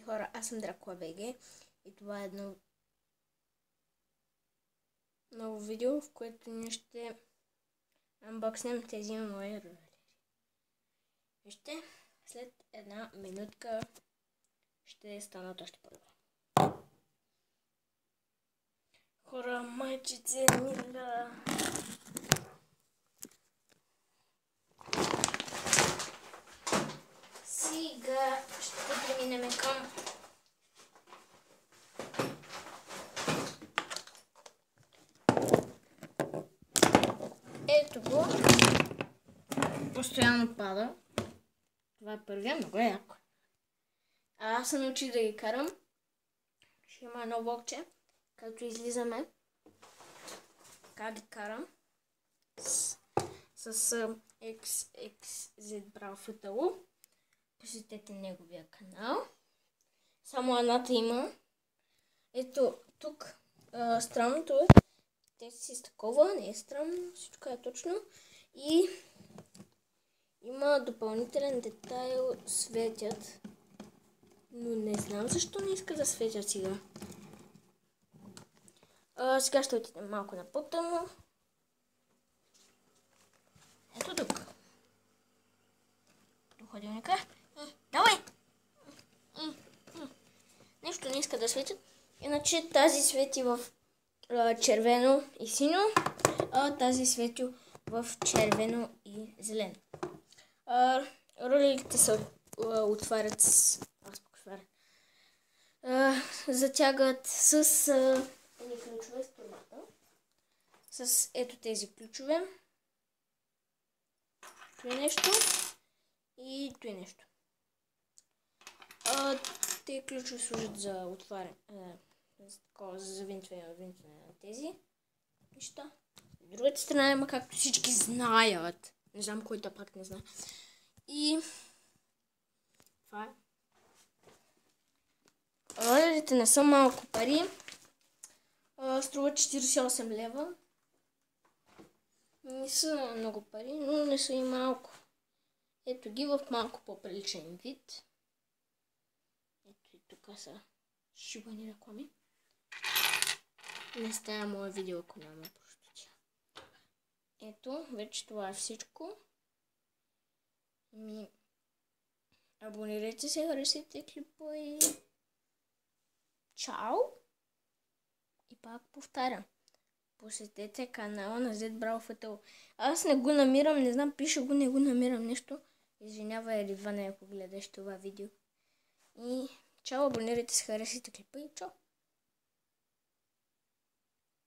Здрасти хора, аз съм Дракула БГ и това е едно ново видео, в което ние ще анбокснем тези мои ролери. Вижте, след една минутка ще станат още по-добре. Хора, майчице, мила! Сега ще преминем към ето го. Постоянно пада. Това е първия, много е яко. Аз се научих да ги карам. Ще има едно блокче, като излизаме. Как ги карам с XXZ BrawlFTL. Посетете неговия канал. Само едната има. Ето тук. Странното е, те си с такова, не е странно, всичко е точно. И има допълнителен детайл, светят. Но не знам защо не иска да светят сега. Сега ще отидем малко на по-тъмно. Ето тук. До ходилника. Давай! Нещо не иска да светят. Иначе тази свети в червено и синьо, а тази свети в червено и зелено. Роликите се отварят с... затягат с едни ключове с турбата. С ето тези ключове. Това нещо и това нещо. Тези ключове служат за отваряне, за завинтване на тези неща. От другата страна има, както всички знаят. Не знам кой да пак не знае. И това е. Ролерите не са малко пари. Струват 48 лева. Не са много пари, но не са и малко. Ето ги в малко по-приличен вид. Ето и тук са шибани реклами. Не става мое видео, ако няма простотия. Ето, вече това е всичко. Абонирайте се, харесайте клипа и чао! И пак повтарям. Посетете канала на Z BrawlFTL. Аз не го намирам, не знам, пише го, не го намирам нещо. Извинявай, Риване, ако гледаш това видео. И чао, абонирайте се, харесайте клипа и чао!